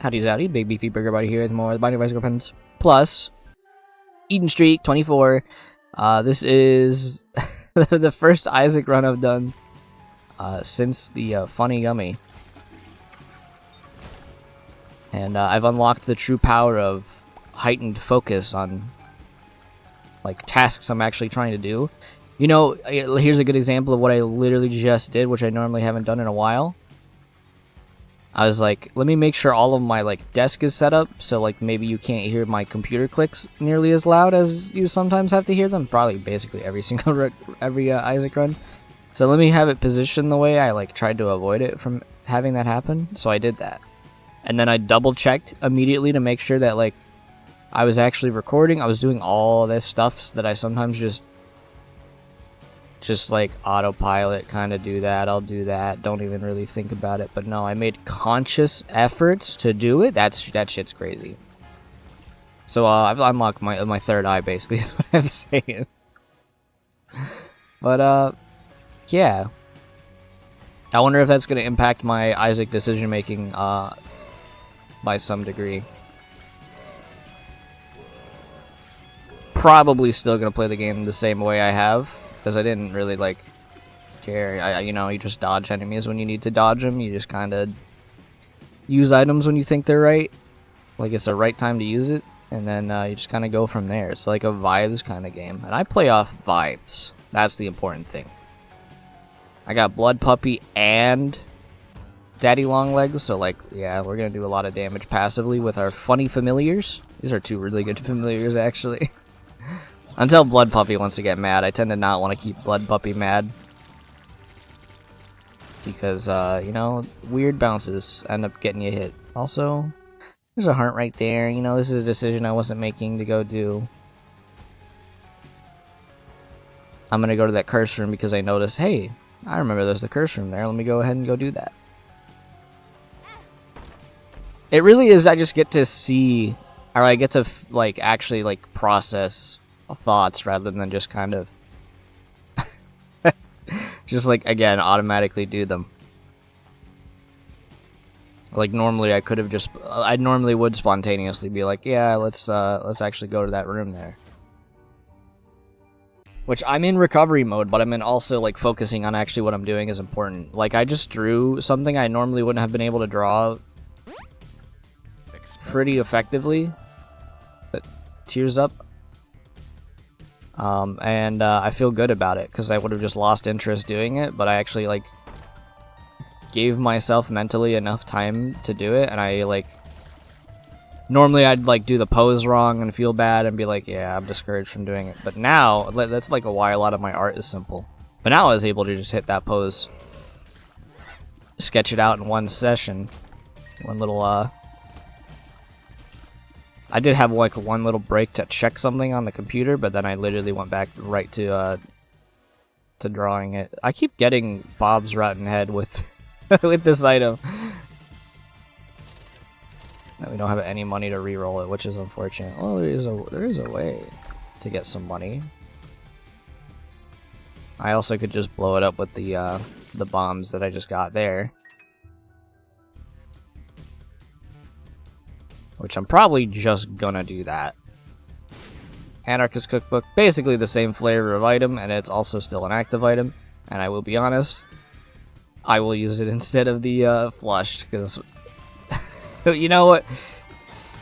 Howdy's howdy, Big Beefy Burger Buddy here with more Binding of Bicycle Pens Plus Eden Streak 24. This is the first Isaac run I've done since the Funny Gummy. And I've unlocked the true power of heightened focus on like tasks I'm actually trying to do. You know, here's a good example of what I literally just did, which I normally haven't done in a while. I was like, let me make sure all of my like desk is set up so like maybe you can't hear my computer clicks nearly as loud as you sometimes have to hear them. Probably basically every single Isaac run. So let me have it positioned the way I like tried to avoid it from having that happen. So I did that. And then I double checked immediately to make sure that like I was actually recording. I was doing all this stuff so that I sometimes just like autopilot, kind of do that, I'll do that, don't even really think about it. But no, I made conscious efforts to do it. That shit's crazy. So I've unlocked my third eye, basically, is what I'm saying. But yeah, I wonder if that's gonna impact my Isaac decision making by some degree. Probably still gonna play the game the same way I have, because I didn't really like care. You know, you just dodge enemies when you need to dodge them. You just kind of use items when you think they're right, like it's the right time to use it, and then you just kind of go from there. It's like a vibes kind of game, and I play off vibes. That's the important thing. I got Blood Puppy and Daddy Longlegs, so like, yeah, we're gonna do a lot of damage passively with our funny familiars. These are two really good familiars, actually. Until Blood Puppy wants to get mad. I tend to not want to keep Blood Puppy mad. Because, you know, weird bounces end up getting you hit. Also, there's a heart right there. You know, this is a decision I wasn't making to go do. I'm going to go to that curse room because I noticed, hey, I remember there's the curse room there. Let me go ahead and go do that. It really is, I just get to see, or I get to, like, actually, like, process thoughts rather than just kind of just like, again, automatically do them. Like normally I could have just I normally would spontaneously be like, yeah, let's actually go to that room there. Which I'm in recovery mode, but I'm in also like focusing on actually what I'm doing is important. Like I just drew something I normally wouldn't have been able to draw pretty effectively. But tears up. And I feel good about it because I would have just lost interest doing it, but I actually like gave myself mentally enough time to do it, and I like normally I'd like do the pose wrong and feel bad and be like, yeah, I'm discouraged from doing it. But now that's like why a lot of my art is simple. But now I was able to just hit that pose, sketch it out in one session, one little I did have like one little break to check something on the computer, but then I literally went back right to drawing it. I keep getting Bob's Rotten Head with with this item. We don't have any money to re-roll it, which is unfortunate. Well, there is a way to get some money. I also could just blow it up with the bombs that I just got there. Which I'm probably just gonna do that. Anarchist Cookbook, basically the same flavor of item, and it's also still an active item. And I will be honest, I will use it instead of the flushed, because you know what?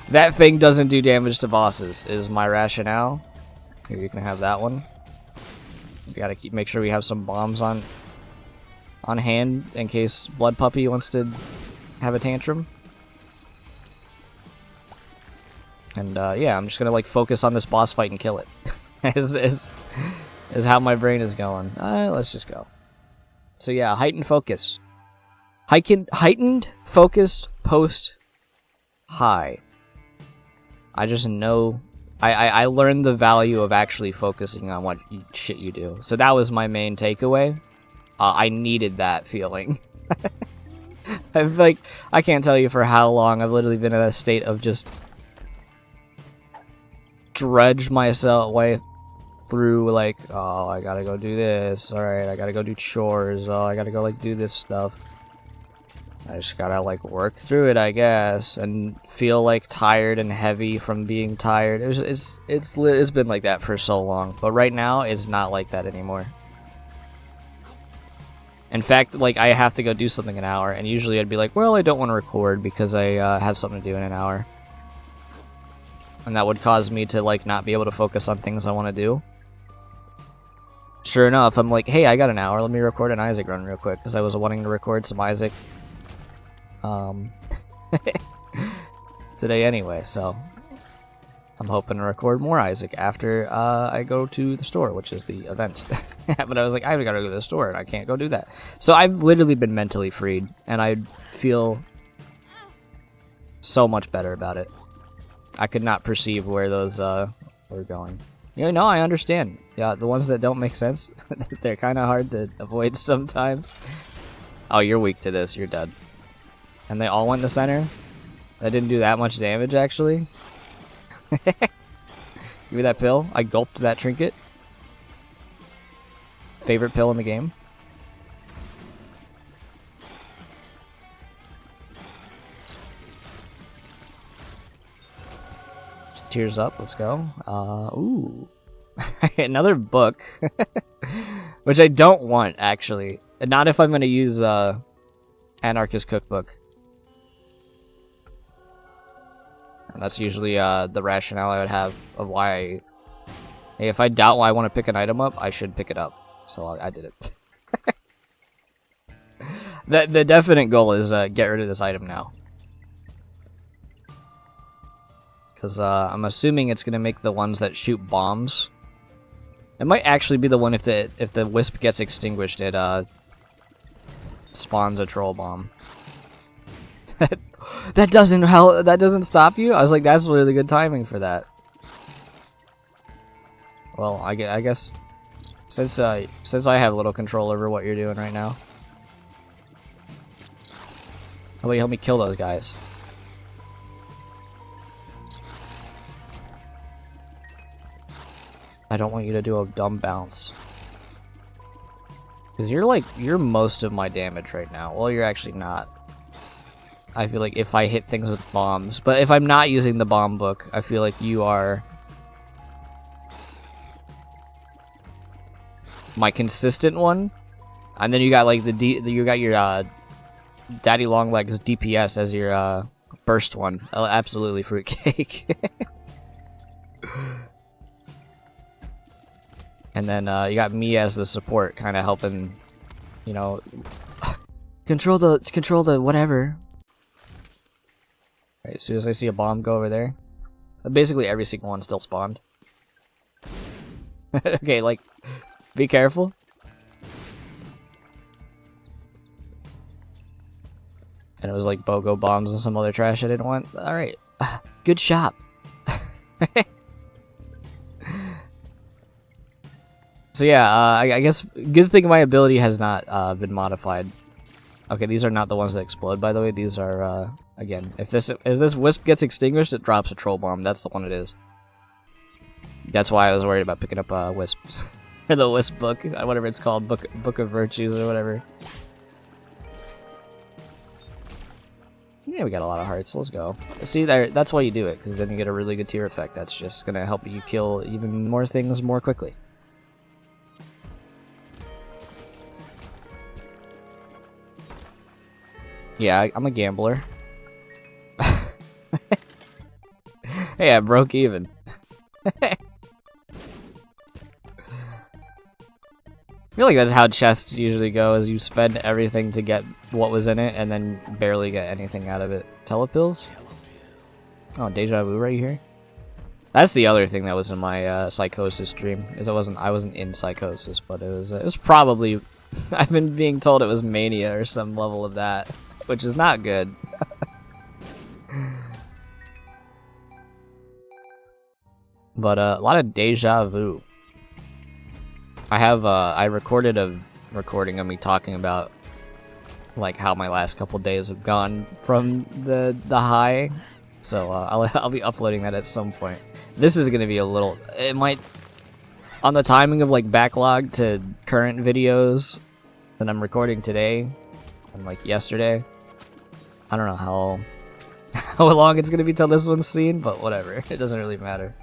That thing doesn't do damage to bosses, is my rationale. Here, you can have that one. We gotta make sure we have some bombs on hand in case Blood Puppy wants to have a tantrum. And yeah, I'm just gonna like focus on this boss fight and kill it. is how my brain is going. Let's just go. So yeah, heightened focus. Heightened focus post high. I just know I learned the value of actually focusing on what shit you do. So that was my main takeaway. I needed that feeling. I've like I can't tell you for how long I've literally been in a state of just dredge myself way through like, oh, I gotta go do this, alright, I gotta go do chores, oh, I gotta go like do this stuff. I just gotta like work through it, I guess, and feel like tired and heavy from being tired. It's been like that for so long, but right now it's not like that anymore. In fact, like I have to go do something in an hour, and usually I'd be like, well, I don't want to record because I have something to do in an hour, and that would cause me to like not be able to focus on things I want to do. Sure enough, I'm like, hey, I got an hour. Let me record an Isaac run real quick because I was wanting to record some Isaac. Today anyway, so I'm hoping to record more Isaac after I go to the store, which is the event. But I was like, I've got to go to the store and I can't go do that. So I've literally been mentally freed, and I feel so much better about it. I could not perceive where those were going. You know, I understand. Yeah, the ones that don't make sense, they're kind of hard to avoid sometimes. Oh, you're weak to this. You're dead. And they all went in the center? That didn't do that much damage, actually. Give me that pill. I gulped that trinket. Favorite pill in the game. Just tears up. Let's go. Ooh. Another book. Which I don't want, actually. Not if I'm going to use Anarchist Cookbook. And that's usually the rationale I would have of why hey, if I doubt why I want to pick an item up, I should pick it up. So I did it. The definite goal is get rid of this item now. Because I'm assuming it's going to make the ones that shoot bombs. It might actually be the one if the wisp gets extinguished, it spawns a troll bomb. That doesn't stop you? I was like, that's really good timing for that. Well, I guess since I have little control over what you're doing right now. How about you help me kill those guys? I don't want you to do a dumb bounce. Because you're most of my damage right now. Well, you're actually not. I feel like if I hit things with bombs. But if I'm not using the bomb book, I feel like you are my consistent one. And then you got like you got your Daddy Longlegs DPS as your burst one. Oh, absolutely fruitcake. And then you got me as the support, kind of helping, you know, control the whatever. Right, as soon as I see a bomb go over there, basically every single one still spawned. Okay, like, be careful. And it was like BOGO bombs and some other trash I didn't want. All right, good shop. So yeah, I guess good thing my ability has not been modified. Okay, these are not the ones that explode, by the way. These are again, if this wisp gets extinguished, it drops a troll bomb. That's the one it is. That's why I was worried about picking up wisps or the wisp book, whatever it's called, book of virtues or whatever. Yeah, we got a lot of hearts. Let's go. See, that's why you do it, because then you get a really good tier effect. That's just gonna help you kill even more things more quickly. Yeah, I'm a gambler. Hey, I broke even. I feel like that's how chests usually go, is you spend everything to get what was in it, and then barely get anything out of it. Telepills? Oh, deja vu right here? That's the other thing that was in my psychosis stream, is I wasn't in psychosis, but it was probably, I've been being told it was mania or some level of that, which is not good. But a lot of deja vu. I recorded a recording of me talking about like how my last couple days have gone from the high, so I'll be uploading that at some point. This is gonna be a little, it might, on the timing of like backlog to current videos that I'm recording today and like yesterday, I don't know how long it's gonna be till this one's seen, but whatever. It doesn't really matter.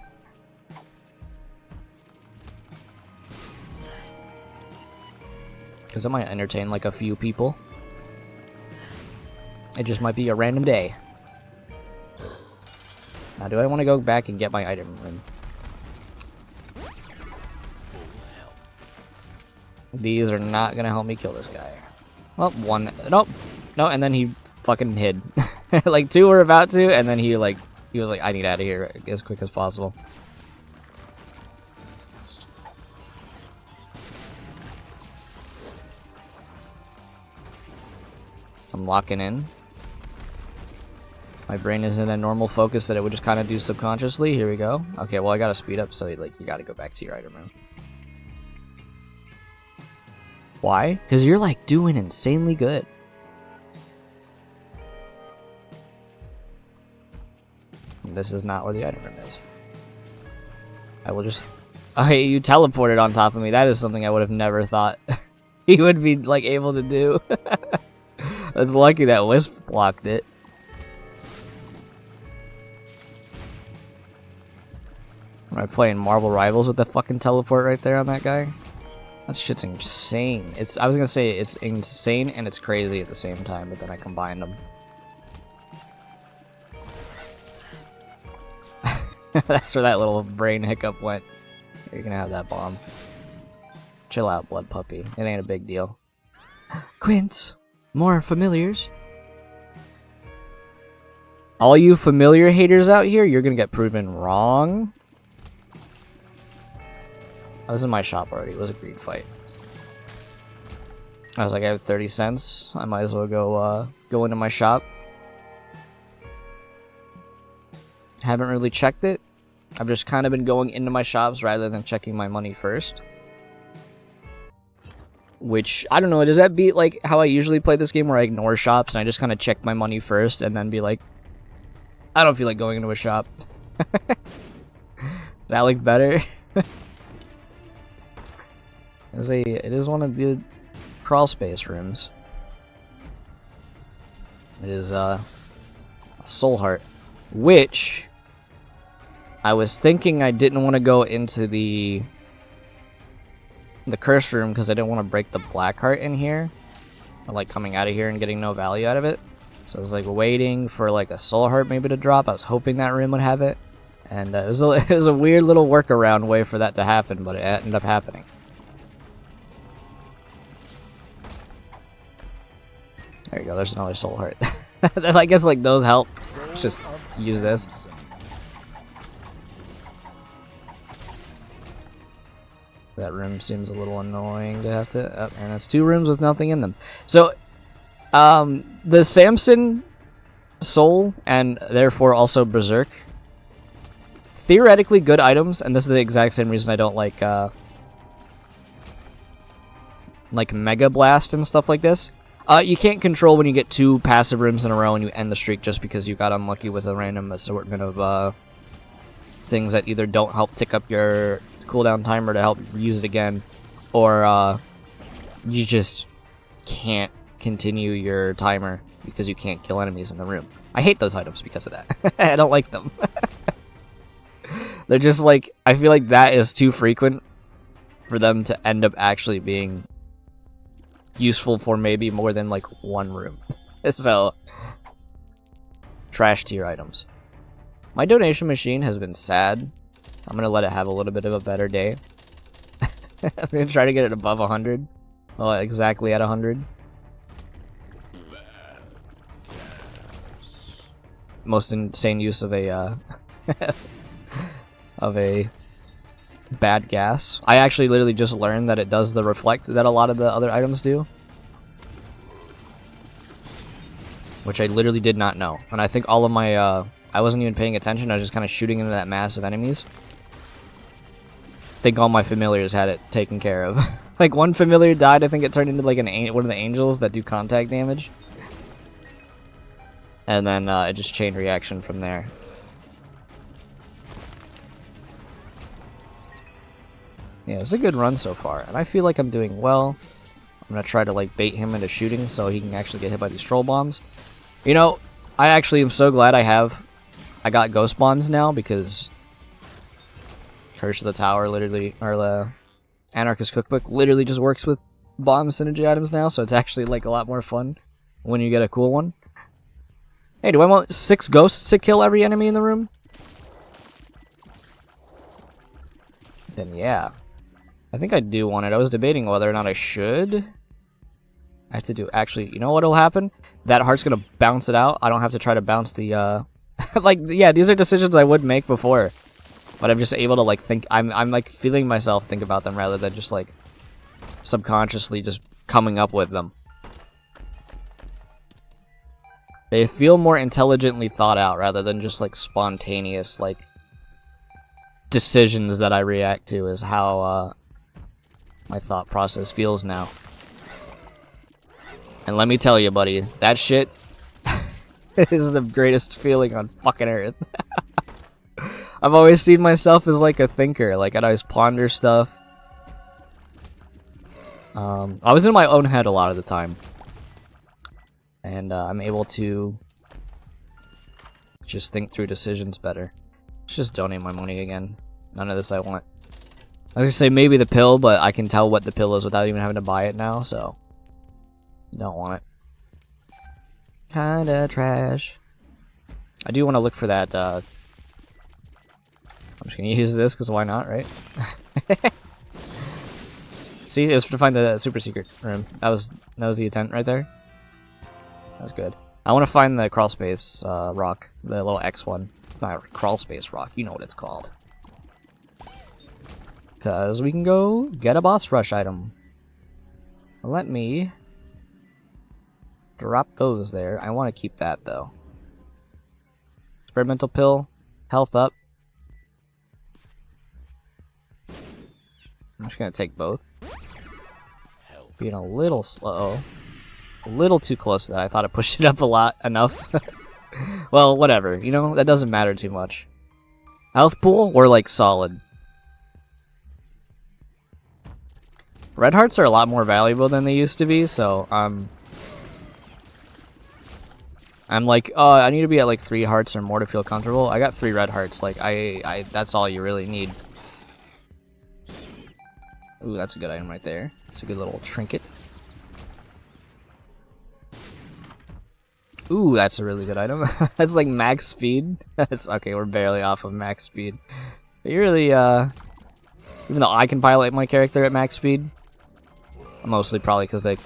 Because it might entertain like a few people. It just might be a random day. Now, do I want to go back and get my item room? These are not gonna help me kill this guy. Well, one. Nope. No, and then he fucking hid. Like, two were about to, and then he was like, I need out of here as quick as possible. I'm locking in. My brain is in a normal focus that it would just kind of do subconsciously. Here we go. Okay, well, I gotta speed up, so like you gotta go back to your item room. Why? Because you're like doing insanely good. And this is not where the item room is. I will just... Okay, you teleported on top of me. That is something I would have never thought he would be like able to do. It's lucky that Wisp blocked it. Am I playing Marvel Rivals with the fucking teleport right there on that guy? That shit's insane. I was gonna say it's insane and it's crazy at the same time, but then I combined them. That's where that little brain hiccup went. You're gonna have that bomb. Chill out, blood puppy. It ain't a big deal. Quint! More familiars. All you familiar haters out here, you're gonna get proven wrong. I was in my shop already. It was a greed fight. I was like, I have 30 cents. I might as well go into my shop. Haven't really checked it. I've just kind of been going into my shops rather than checking my money first. Which, I don't know, does that beat like how I usually play this game where I ignore shops and I just kind of check my money first and then be like, I don't feel like going into a shop. That look better? It is one of the crawl space rooms. It is a soul heart, which I was thinking I didn't want to go into the curse room because I didn't want to break the black heart in here, like coming out of here and getting no value out of it. So I was like waiting for like a soul heart maybe to drop. I was hoping that room would have it, and it was a weird little workaround way for that to happen, but it ended up happening. There you go, there's another soul heart. I guess like those help. Let's just use this. That room seems a little annoying to have to... and it's two rooms with nothing in them. So, the Samson Soul, and therefore also Berserk, theoretically good items, and this is the exact same reason I don't like Mega Blast and stuff like this. You can't control when you get two passive rooms in a row and you end the streak just because you got unlucky with a random assortment of things that either don't help tick up your cooldown timer to help use it again, or you just can't continue your timer because you can't kill enemies in the room. I hate those items because of that. I don't like them. They're just like, I feel like that is too frequent for them to end up actually being useful for maybe more than like one room. So, trash tier items. My donation machine has been sad. I'm gonna let it have a little bit of a better day. I'm gonna try to get it above 100. Well, exactly at 100. Most insane use of a of a bad gas. I actually literally just learned that it does the reflect that a lot of the other items do, which I literally did not know. And I think all of my I wasn't even paying attention. I was just kind of shooting into that mass of enemies. I think all my familiars had it taken care of. Like one familiar died. I think it turned into like one of the angels that do contact damage, and then it just chain reaction from there. Yeah, it's a good run so far, and I feel like I'm doing well. I'm gonna try to like bait him into shooting so he can actually get hit by these troll bombs. You know, I actually am so glad I got ghost bombs now, because Curse of the Tower literally, or the Anarchist Cookbook literally just works with bomb synergy items now, so it's actually like a lot more fun when you get a cool one. Hey, do I want 6 ghosts to kill every enemy in the room? Then yeah. I think I do want it. I was debating whether or not I should. I have to do, actually, you know what'll happen? That heart's gonna bounce it out. I don't have to try to bounce the, like, yeah, these are decisions I would make before. But I'm just able to, like, think, I'm like, feeling myself think about them rather than just, like, subconsciously just coming up with them. They feel more intelligently thought out rather than just, like, spontaneous, like, decisions that I react to is how, my thought process feels now. And let me tell you, buddy, that shit is the greatest feeling on fucking earth. I've always seen myself as like a thinker, like I'd always ponder stuff. I was in my own head a lot of the time. And I'm able to just think through decisions better. Let's just donate my money again. None of this I want. I was gonna say maybe the pill, but I can tell what the pill is without even having to buy it now, so don't want it. Kinda trash. I do want to look for that, I'm just gonna use this, because why not, right? See, it was to find the super secret room. That was the intent right there. That's good. I want to find the crawl space rock, the little X one. It's not a crawl space rock, you know what it's called. Because we can go get a boss rush item. Let me drop those there. I want to keep that, though. Experimental pill. Health up. I'm just going to take both. Being a little slow. A little too close to that. I thought I pushed it up a lot. Enough. Well, whatever. You know, that doesn't matter too much. Health pool? We're, like, solid. Red hearts are a lot more valuable than they used to be, so I'm like, oh, I need to be at like 3 hearts or more to feel comfortable. I got 3 red hearts, like I that's all you really need. Ooh, that's a good item right there. It's a good little trinket. Ooh, that's a really good item. That's like max speed. That's okay, we're barely off of max speed. But you really even though I can pilot my character at max speed, mostly probably because the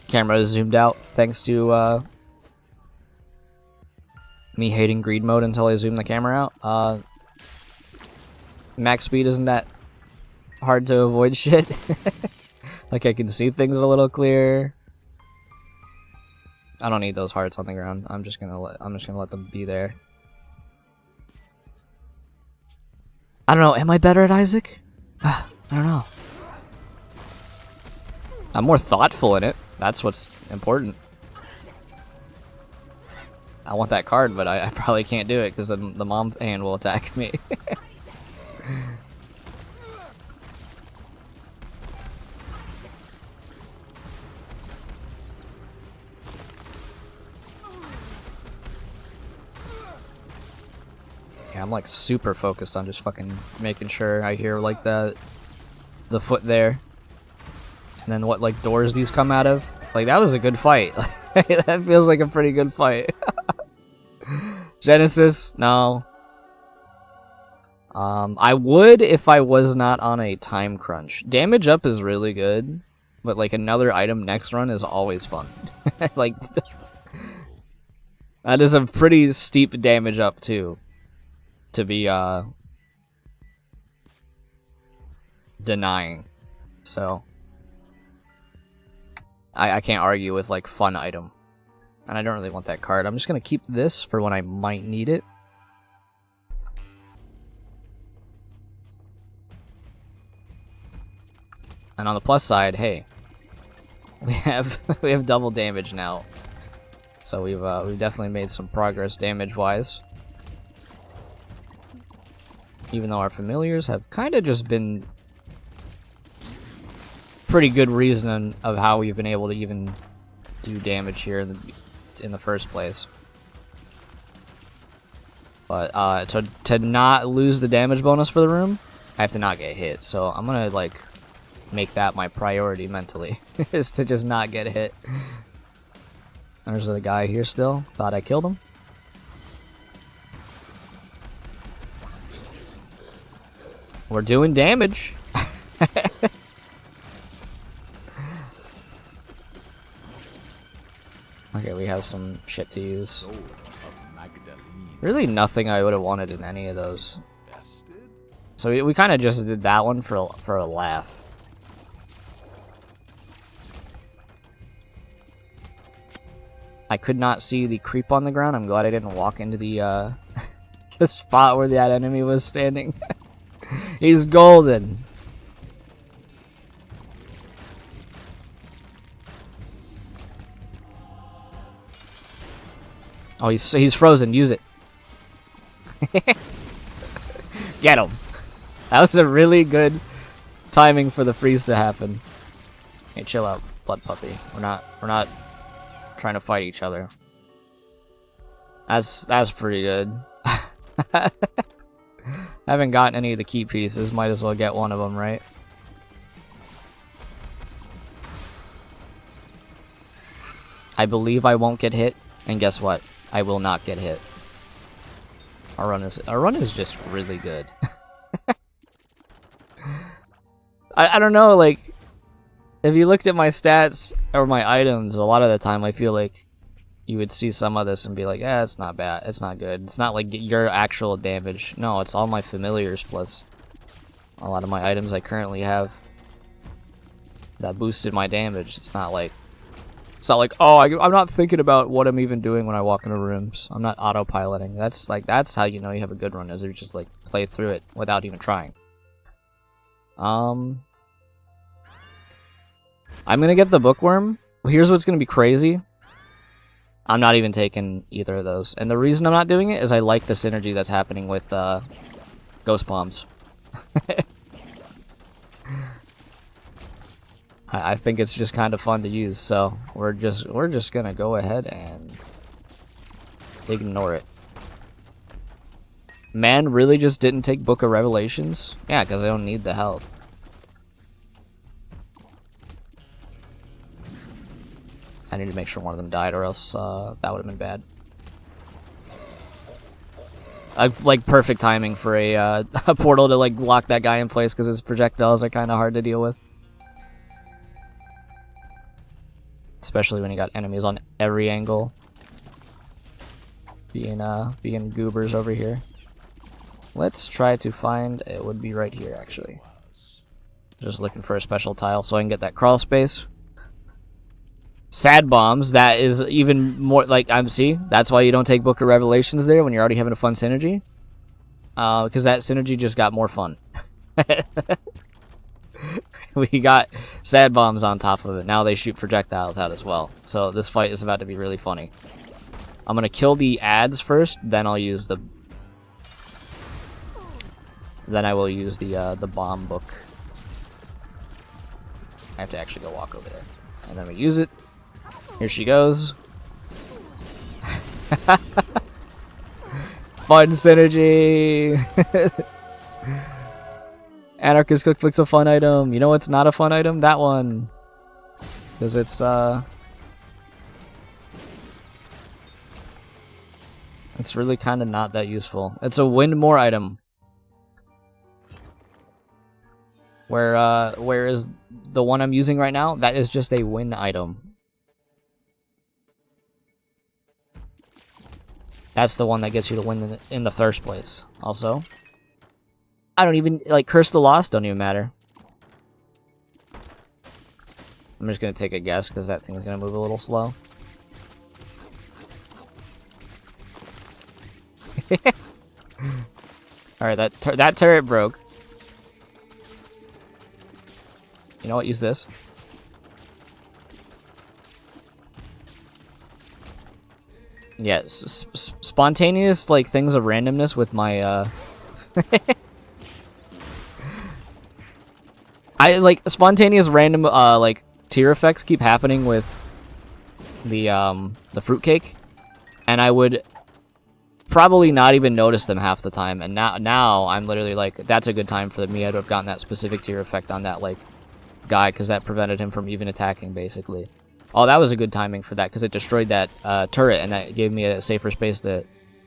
camera is zoomed out thanks to me hating greed mode until I zoom the camera out. Max speed isn't that hard to avoid shit. Like I can see things a little clearer. I don't need those hearts on the ground. I'm just gonna let them be there. I don't know, am I better at Isaac? I don't know. I'm more thoughtful in it. That's what's important. I want that card, but I probably can't do it because the mom hand will attack me. Yeah, I'm like super focused on just fucking making sure I hear like the foot there. And then what like doors these come out of. Like that was a good fight. That feels like a pretty good fight. Genesis, no. I would if I was not on a time crunch. Damage up is really good, but like another item next run is always fun. Like that is a pretty steep damage up too, to be denying. So I can't argue with like fun item. And I don't really want that card. I'm just gonna keep this for when I might need it. And on the plus side, hey, we have double damage now. So we've definitely made some progress damage-wise. Even though our familiars have kind of just been pretty good reason of how we've been able to even do damage here equipped in the first place. But to not lose the damage bonus for the room, I have to not get hit. So I'm gonna like make that my priority mentally, is to just not get hit. There's a guy here still. Thought I killed him. We're doing damage. Okay, we have some shit to use. Really nothing I would have wanted in any of those. So we kind of just did that one for a laugh. I could not see the creep on the ground. I'm glad I didn't walk into the the spot where that enemy was standing. He's golden. Oh, he's frozen. Use it. Get him. That was a really good timing for the freeze to happen. Hey, chill out, blood puppy. We're not trying to fight each other. That's pretty good. Haven't gotten any of the key pieces. Might as well get one of them, right? I believe I won't get hit, and guess what? I will not get hit. Our run is just really good. I don't know, like, if you looked at my stats or my items, a lot of the time I feel like you would see some of this and be like, yeah, it's not bad, it's not good. It's not like your actual damage. No, it's all my familiars plus a lot of my items I currently have that boosted my damage. It's not like, oh, I'm not thinking about what I'm even doing when I walk into rooms. I'm not autopiloting. That's how you know you have a good run, is you just like play through it without even trying. I'm gonna get the bookworm. Here's what's gonna be crazy. I'm not even taking either of those. And the reason I'm not doing it is I like the synergy that's happening with ghost bombs. I think it's just kind of fun to use, so we're just gonna go ahead and ignore it. Man really just didn't take Book of Revelations? Yeah, because I don't need the health. I need to make sure one of them died, or else that would have been bad. Like perfect timing for a portal to like lock that guy in place, because his projectiles are kind of hard to deal with. Especially when you got enemies on every angle. Being goobers over here. Let's try to find, it would be right here actually. Just looking for a special tile so I can get that crawl space. Sad bombs, that is even more like, see, that's why you don't take Book of Revelations there when you're already having a fun synergy. Because that synergy just got more fun. We got sad bombs on top of it. Now they shoot projectiles out as well. So this fight is about to be really funny. I'm gonna kill the ads first, then I'll use the... Then I will use the bomb book. I have to actually go walk over there. And then we use it. Here she goes. Fun synergy! Anarchist Cookbook's a fun item. You know what's not a fun item? That one. Because it's really kind of not that useful. It's a win more item. Whereas the one I'm using right now, that is just a win item. That's the one that gets you to win in the first place. Also, I don't even, like, Curse the Lost don't even matter. I'm just gonna take a guess because that thing's gonna move a little slow. Alright, that turret broke. You know what? Use this. Yeah, spontaneous, like, things of randomness with my, I, like, spontaneous random, like, tier effects keep happening with the fruitcake, and I would probably not even notice them half the time. And now I'm literally like, that's a good time for me to have gotten that specific tier effect on that like guy, because that prevented him from even attacking basically. Oh, that was a good timing for that, because it destroyed that turret, and that gave me a safer space to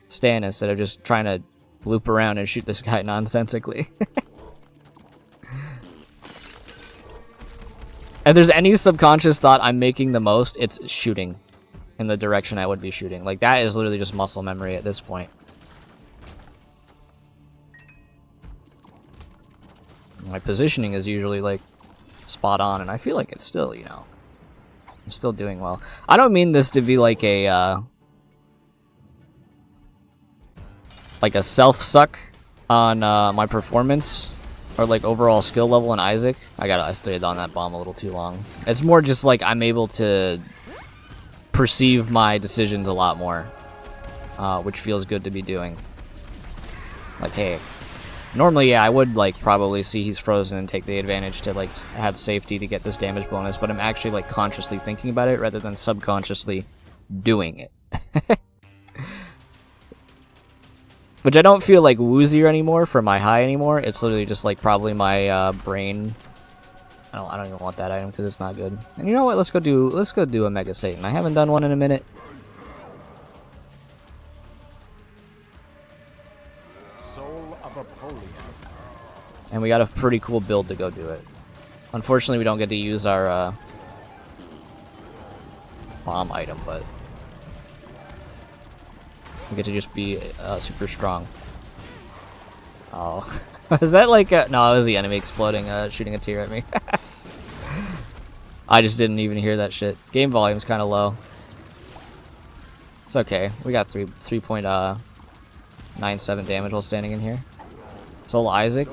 stand instead of just trying to loop around and shoot this guy nonsensically. If there's any subconscious thought I'm making the most, it's shooting in the direction I would be shooting. Like, that is literally just muscle memory at this point. My positioning is usually, like, spot on, and I feel like it's still, you know, I'm still doing well. I don't mean this to be like a self-suck on my performance or like overall skill level in Isaac. I stayed on that bomb a little too long. It's more just like I'm able to perceive my decisions a lot more, which feels good to be doing. Like, hey, normally, yeah, I would like probably see he's frozen and take the advantage to like have safety to get this damage bonus, but I'm actually like consciously thinking about it rather than subconsciously doing it. Which I don't feel like woozier anymore for my high anymore. It's literally just like probably my brain. I don't even want that item because it's not good. And you know what? Let's go do a Mega Satan. I haven't done one in a minute. Soul of Apollyon. And we got a pretty cool build to go do it. Unfortunately, we don't get to use our bomb item, but we get to just be super strong. Oh, is that like no? It was the enemy exploding, shooting a tear at me. I just didn't even hear that shit. Game volume's kind of low. It's okay. We got 3.97 damage while standing in here. Soul Isaac.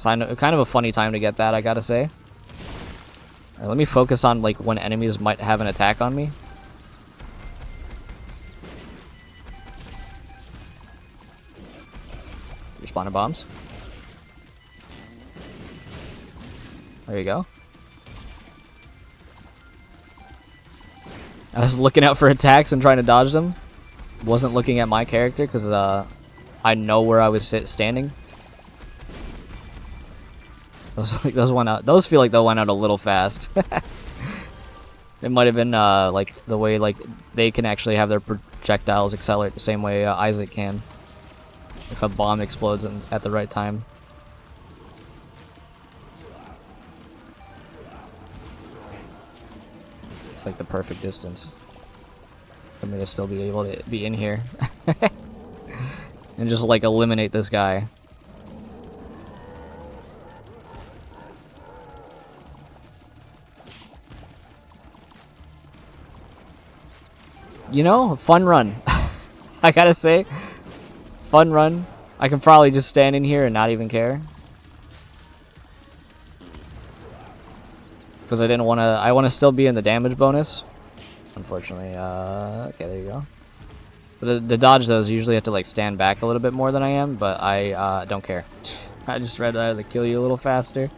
Kind of a funny time to get that, I gotta say. Let me focus on like when enemies might have an attack on me. Respawner bombs. There you go. I was looking out for attacks and trying to dodge them. Wasn't looking at my character because I know where I was standing. Those went out. Those feel like they went out a little fast. It might have been like the way like they can actually have their projectiles accelerate the same way Isaac can. If a bomb explodes at the right time. It's like the perfect distance for me to still be able to be in here. And just like eliminate this guy. You know, fun run. I gotta say, fun run. I can probably just stand in here and not even care. Because I didn't want to, I want to still be in the damage bonus. Unfortunately, okay, there you go. But the dodge those, you usually have to like stand back a little bit more than I am, but I don't care. I just rather kill you a little faster.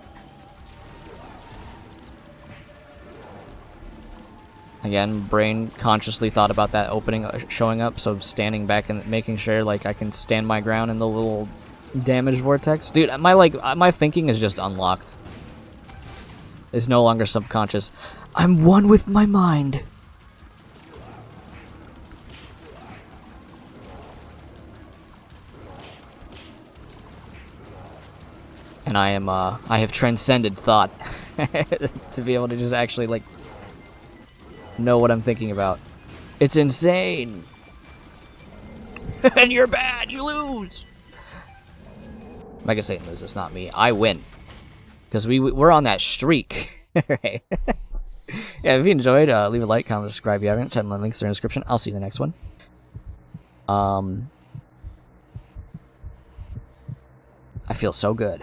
Again, brain consciously thought about that opening showing up, so standing back and making sure like I can stand my ground in the little damage vortex. Dude, my thinking is just unlocked. It's no longer subconscious. I'm one with my mind. And I have transcended thought to be able to just actually like know what I'm thinking about. It's insane. And you're bad, you lose. Mega Satan loses, not me. I win. Because we're on that streak. Right. Yeah, if you enjoyed, leave a like, comment, subscribe if you haven't. Check my links in the description. I'll see you in the next one. I feel so good.